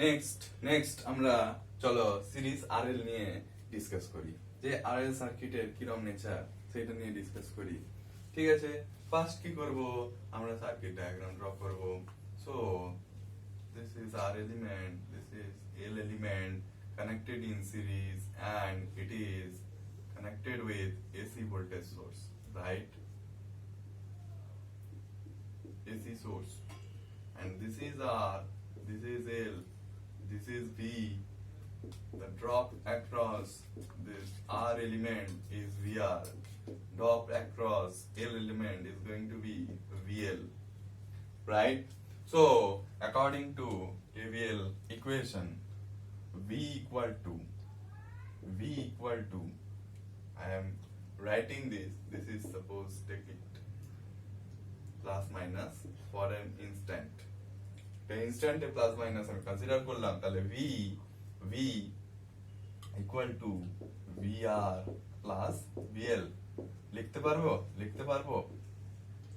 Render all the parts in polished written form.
Next আমরা চলো series RL নিয়ে ডিসকাস করি, যে আরএল সার্কিটের কিরকম নেচার সেটা নিয়ে ডিসকাস করি। ঠিক আছে, ফার্স্ট কি করব, আমরা সার্কিট ডায়াগ্রাম ড্র করব। So this is R element, this is L element connected in series and it is connected with AC voltage source, right? AC source, and this is R, this is L, this is V. The drop across this R element is VR. Drop across L element is going to be VL, right? So according to KVL equation, V equal to I am writing this is suppose take it plus minus for an instant. The instant plus minus আমি consider করলাম, তাহলে V equal to VR plus VL লিখতে পারবো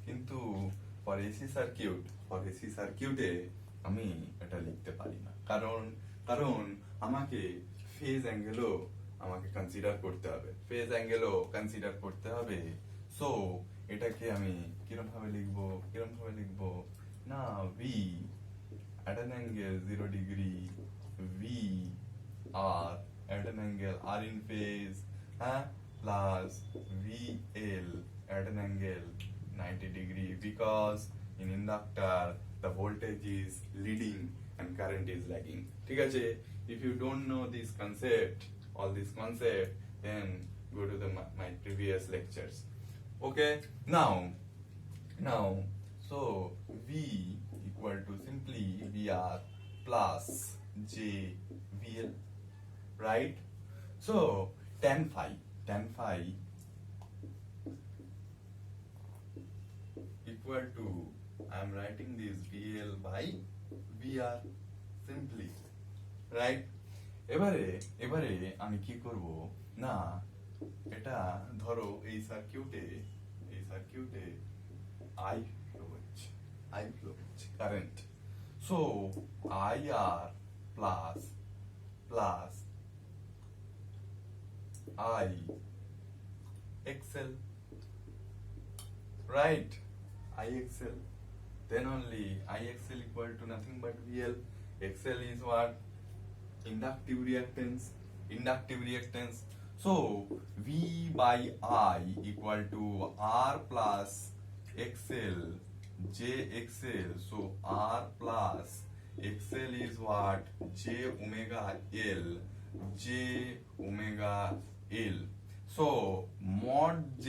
কিন্তু for AC সার্কিটে আমি এটা লিখতে পারি না, কারণ আমাকে ফেজ অ্যাঙ্গেলও কনসিডার করতে হবে। সো এটাকে আমি কিরকম ভাবে লিখবো না, V at an angle 0 degree, V R at an angle R in phase, plus VL at an angle 90 degree, because in inductor the voltage is leading and current is lagging. ঠিক আছে, if you don't know all this concept, then go to my previous lectures. Okay, now so V equal to simply VR plus J VL, right? So tan phi equal to, I am writing this VL by VR simply, right? এবারে আমি কি করব না, এটা ধরো এই সার্কিটে I flow হচ্ছে current. So IR plus I XL, right? IXL, then only IXL equal to nothing but VL. XL is what? Inductive reactance. So V by I equal to R plus XL JXL. So R plus XL is what? J omega L. So mod Z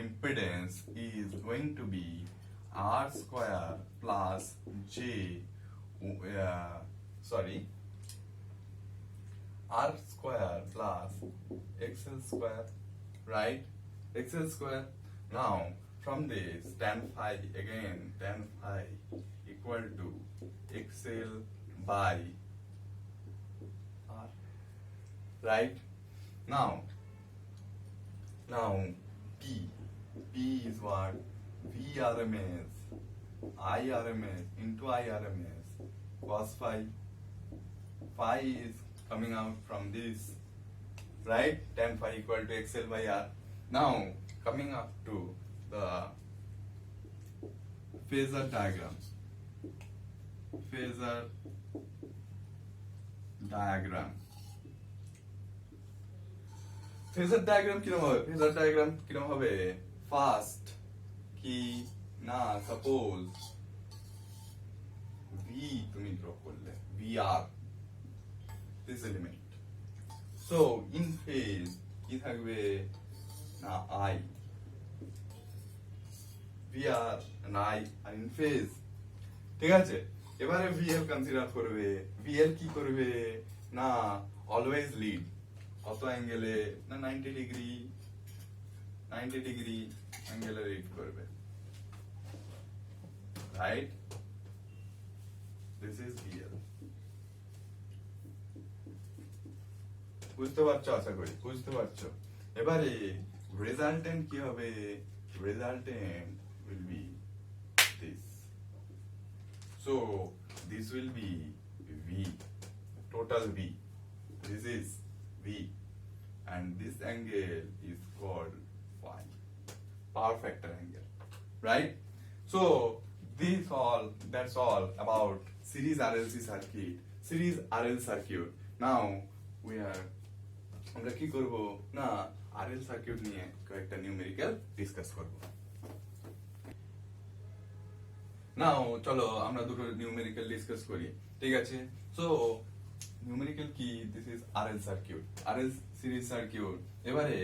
impedance is going to be R square plus R square plus XL square, right? XL square. Now from this tan phi equal to XL by R, right? Now P is what? VRMS IRMS into IRMS cos phi is coming out from this, right? Tan phi equal to XL by R. Now coming up to the phasor diagram কিরকম হবে first কি না, suppose V তুমি draw করলে VR this element, so in phase কি থাকবে না I, VR and I are in phase, ঠিক আছে। এবারে VL কনসিডার করবে, VL কি করবে না, অলওয়েজ লিড কত অ্যাঙ্গেলে না 90 ডিগ্রি অ্যাঙ্গেলে লিড করবে, রাইট? This is VL। বুঝতে পারছো? আশা করি বুঝতে পারছো। এবারে রেজাল্টেন্ট কি হবে? Resultant will be this. So this will be V, total V. This is V, and this angle is called phi, power factor angle, right? So that's all about series RLC circuit, series RL circuit. Now আমরা কি করব না RL circuit নিয়ে কয়েকটা numerical discuss করব। নাও চলো আমরা দুটো নিউমেরিক্যাল ডিসকাস করি, ঠিক আছে? সো নিউমেরিক্যাল কি, this is RL circuit, RL series circuit. এবারে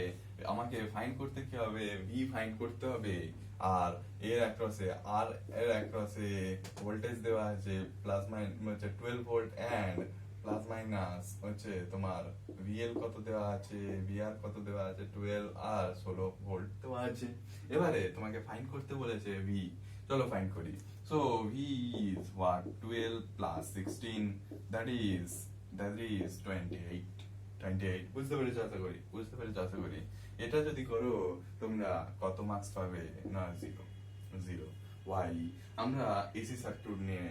আমাকে ফাইন্ড করতে কি হবে, ভি ফাইন্ড করতে হবে, আর এর অ্যাক্রসে আর এর অ্যাক্রসে ভোল্টেজ দেওয়া আছে প্লাস মাইনাস হচ্ছে 12 ভোল্ট এন্ড প্লাস মাইনাস হচ্ছে তোমার ভিএল কত দেওয়া আছে, ভিআর কত দেওয়া আছে 12 আর 16 ভোল্ট দেওয়া আছে। এবারে তোমাকে ফাইন্ড করতে বলেছে ভি, চলো ফাইন্ড করি। So V is what, 12 plus 16 that is 28 বুঝতে পেরেছো? আশা করি এটা যদি করো তোমরা কত মার্কস পাবে না জিরো। ওয়াই আমরা এসি সার্কিট নিয়ে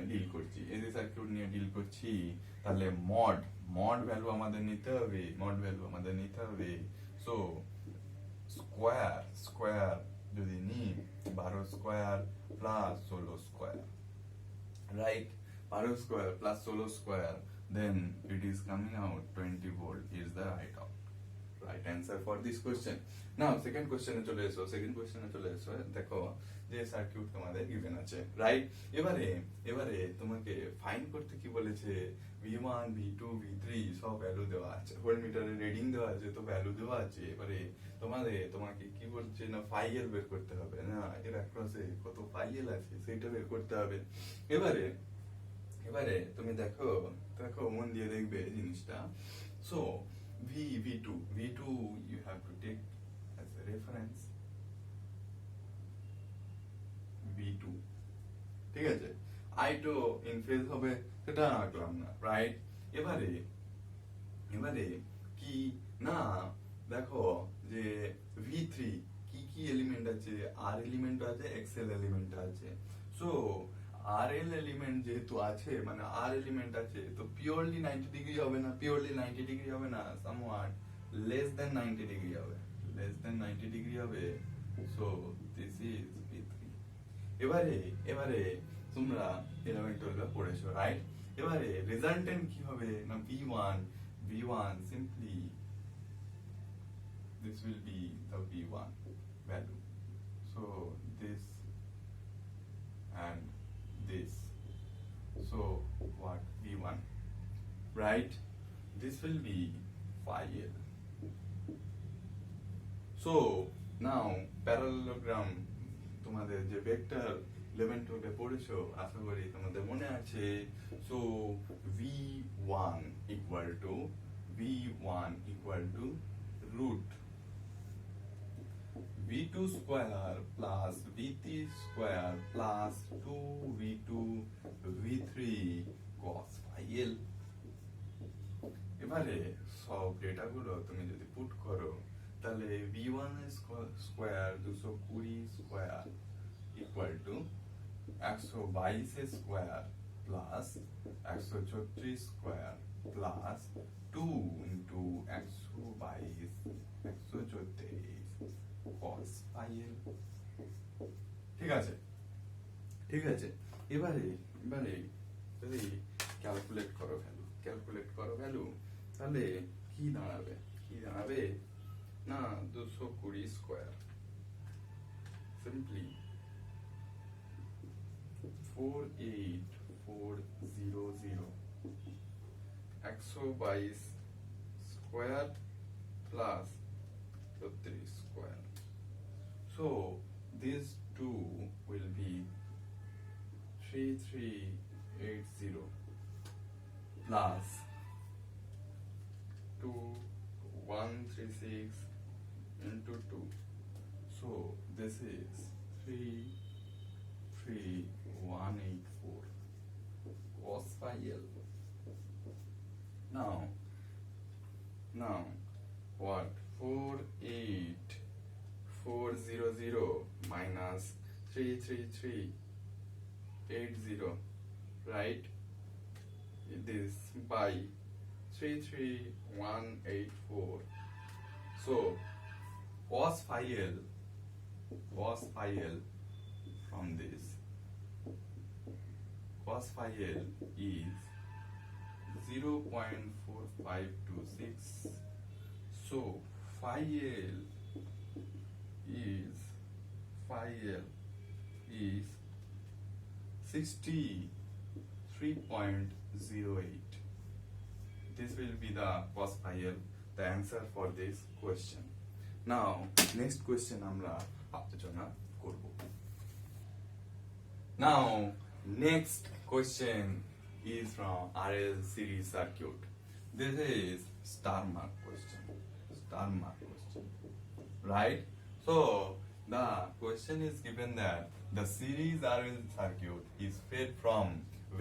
ডিল করছি, তাহলে মড ভ্যালু আমাদের নিতে হবে। সো স্কোয়ার যদি নিই 12 square plus 16 square, right? 12 square plus 16 square, then it is coming out 20 volt is the right answer for this question. Now second question এ চলে এসো। দেখো যে সার্কিট তোমাদের given আছে, রাইট? এবারে তোমাকে ফাইন্ড করতে কি বলেছে, V1 V2 V3 সব ভ্যালু দেওয়া আছে, ভোল্টমিটারে রিডিং দেওয়া আছে, তো ভ্যালু দেওয়া আছে। এবারে তোমাকে কি বলছে না ফাইএল বের করতে হবে, না এর অ্যাক্রসে কত ফাইএল আছে সেটা বের করতে হবে। এবারে তুমি দেখো মন দিয়ে দেখবে জিনিসটা। So V2 you have to take as a reference, V2, ঠিক আছে? I2 in phase হবে সেটা আঁকলাম না, রাইট? এবারে কি না দেখো যে V3 কি এলিমেন্ট আছে, R এলিমেন্ট আছে, XL এলিমেন্ট আছে। সো RL এলিমেন্ট যেহেতু আছে, মানে R এলিমেন্ট আছে, তো পিওরলি 90 ডিগ্রি হবে না, somewhat less than 90 ডিগ্রি হবে। So this is V3। এবারে তোমরা 11 12 পড়েছো, রাইট? এবারে রেজাল্টেন্ট কি হবে না V1 simply this will be the V1 value. So this and this, so what, V1, right? This will be phi L. So now parallelogram তোমাদের যে ভেক্টর 11 12 পড়েছো আশা করি তোমাদের মনে আছে। So V1 equal to root V2 square plus V3 square plus 2V2 V3 cos phi L। এবারে সব ডেটাগুলো তুমি যদি পুট করো তাহলে V1 square 220 square equal to 122 square plus 134 square plus 2 into 122 134 cos phi L। ঠিক আছে এবারে যদি ক্যালকুলেট করো ভ্যালু তাহলে কি দাঁড়াবে না 220 square simply 48400 122 square plus 34 square. So these two will be 3380 plus 2136 into 2. So this is 33184 cos phi L. Now what, 48400 minus 33380, right? this by 33184. So cos phi L from this cos phi L is 0.4526. So phi L is 63.08. This will be the cos phi L, the answer for this question. Now next question আমরা আলোচনা করব. Now next question is from RL series circuit. This is star mark question, right? So the question is given that the series RL circuit is fed from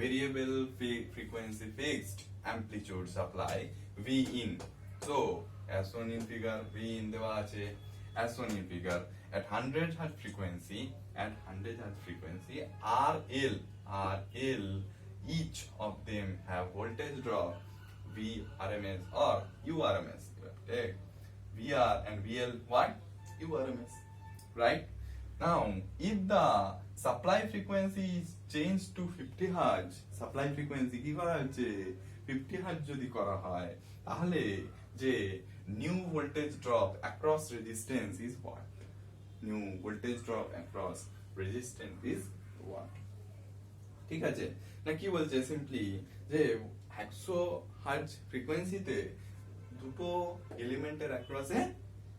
variable frequency fixed amplitude supply V in. So as shown in figure, V in দেওয়া আছে, as shown in figure, at 100 Hz frequency, RL, each of them have voltage drop V RMS or U RMS. Take VR and VL what? U RMS, right? Now if the supply frequency is changed to 50 Hz, supply frequency কি করা হচ্ছে 50 Hz যদি করা হয়, তাহলে যে new voltage drop across resistance is what? New voltage drop across resistance is what? ঠিক আছে, না কি বলছে সিম্পলি যে 100 হার্জ ফ্রিকোয়েন্সিতে দুটো এলিমেন্টের অ্যাক্রসে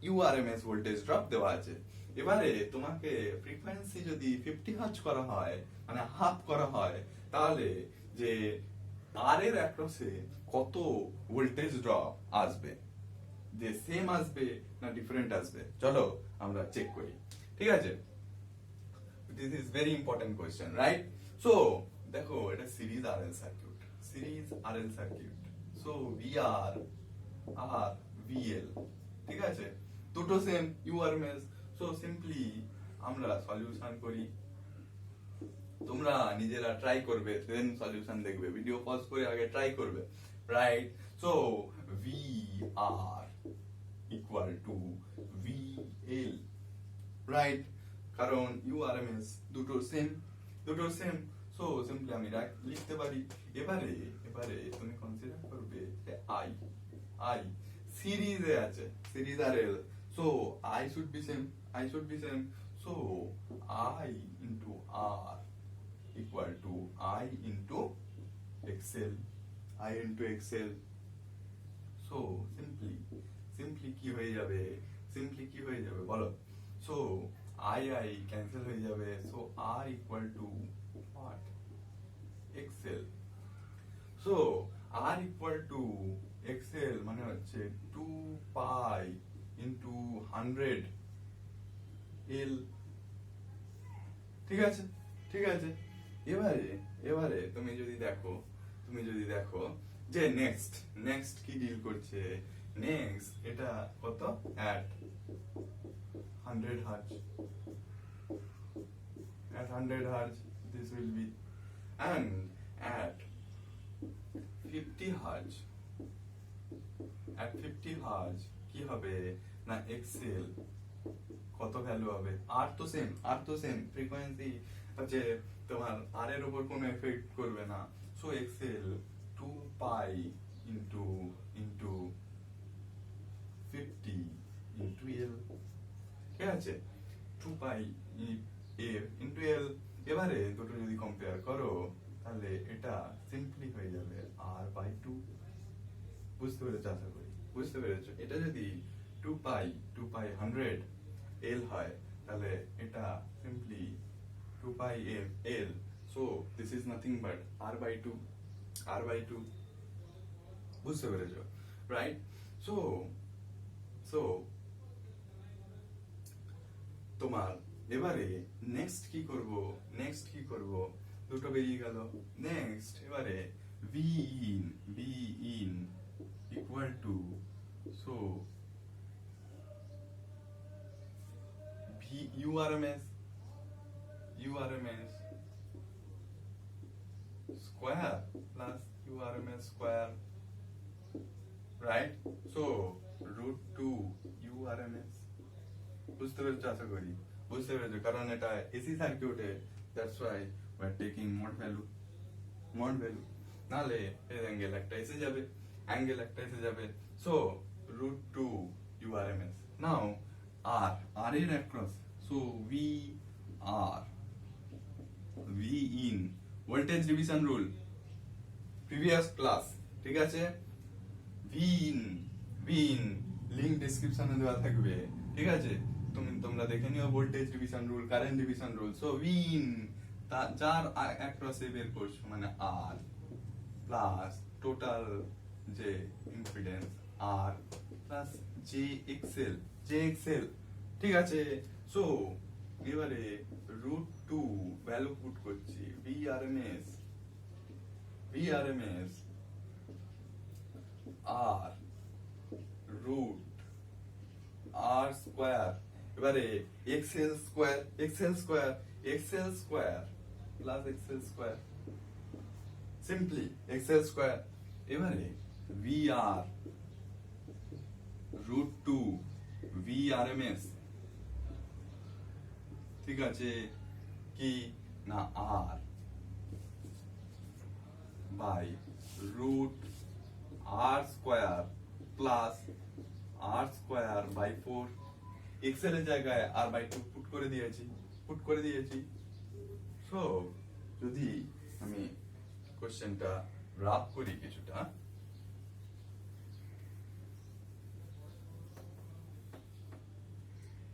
ইউআরএমএস ভোল্টেজ ড্রপ দেওয়া আছে। এবারে তোমাকে ফ্রিকোয়েন্সি যদি 50 হার্জ করা হয়, মানে হাফ করা হয়, তাহলে যে আর এর অ্যাক্রসে কত ভোল্টেজ ড্রপ আসবে, যে সেম আসবে না ডিফারেন্ট আসবে, চলো আমরা চেক করি। ঠিক আছে, this is very important question, right? So দেখো এটা series RL circuit, so VR আর ভিএল, ঠিক আছে, দুটো সেম ইউআরএমএস। সো সিম্পলি আমরা সলিউশন করি, তোমরা নিজেরা ট্রাই করবে, দেন সলিউশন দেখবে, ভিডিও পজ করে আগে ট্রাই করবে, right? So VR equal to VL, right? কারণ ইউআরএমএস দুটো সেম, সো সিম্পলি আমি লিখতে পারি। এবারে তুমি কনসিডার করবে যে আই সিরিজে আছে, series RL, so I should be same, so I into R equal to I into XL, so simply কি হয়ে যাবে, বলো? সো আই ক্যান্সেল হয়ে যাবে, so R equal to what? XL. So R equal to XL মানে হচ্ছে 2 পাই into 100 এল। ঠিক আছে, এবারে তুমি যদি দেখো যে নেক্সট কি ডিল করছে, নেক্সট এটা কত at 100 Hz, this will be, and at 50 Hz কি হবে না এক্সএল কত ভ্যালু হবে, আর তো সেম ফ্রিকোয়েন্সি আছে তোমার, আর এর উপর কোনো এফেক্ট করবে না, সো এক্সএল 2 পাই ইনটু 50 ইনটু এল। ঠিক আছে, 2 পাই ইনটু এল। এবারে দুটো যদি কম্পেয়ার করো তাহলে এটা সিম্পলি হয়ে যাবে r/2। বুঝতে পেরেছো? আশা করি বুঝতে পেরেছো। এটা যদি 2 পাই 100 এল হয়, তাহলে এটা simply 2 pi L, so this is nothing but r/2। বুঝতে পেরেছো, রাইট? সো তোমার এবারে নেক্সট কি করব, দুটো বেরিয়ে গেল। নেক্সট এবারে V in equal to, so V URMS square plus URMS square, right? So root 2 URMS, বুঝতে পেরেছো? আশা করি বুঝতে পেরেছো, কারণ এটা এসি সার্কিটে, that's why we are taking mod value, নালে এর অ্যাঙ্গেল একটা এসে যাবে, so root 2 URMS. Now R এর across, so V in voltage division rule, previous class, ঠিক আছে? V in লিংক ডেসক্রিপশনে দেওয়া থাকবে, ঠিক আছে? তোমরা দেখে নিও voltage division rule, current division rule. So V in যার অ্যাক্রসে বের করছো মানে R প্লাস টোটাল যে ইম্পিডেন্স R প্লাস JXL, ঠিক আছে? সো এবারে রুট 2 ভ্যালু পুট করছি, VRMS R root R square, এবারে XL square plus XL square, simply XL square. এবারে VR রুট 2 VRMS, ঠিক আছে? কি না R by root R square plus R square by 4, XL এর জায়গায় R বাই 2 পুট করে দিয়েছি। সো যদি আমি কোশ্চেনটা রাফ করি কিছুটা,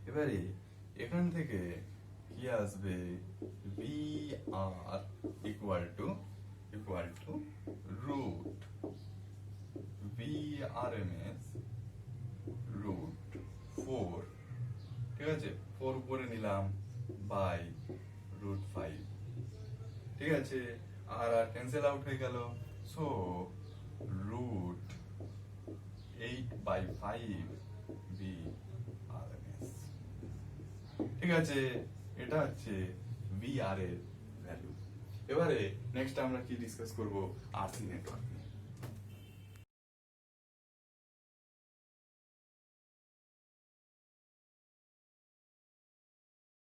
এবারে এখান থেকে কি আসবে, VR equal to root VRMS root 4, ঠিক আছে? 4 উপরে নিলাম বাই রুট 5, ঠিক আছে? আর ক্যান্সেল আউট হয়ে গেল, সো রুট 8/5 VRMS, ঠিক আছে? এটা হচ্ছে VR এর ভ্যালু। এবারে নেক্সট আমরা কি ডিসকাস করব, RC নেটওয়ার্ক নিয়ে।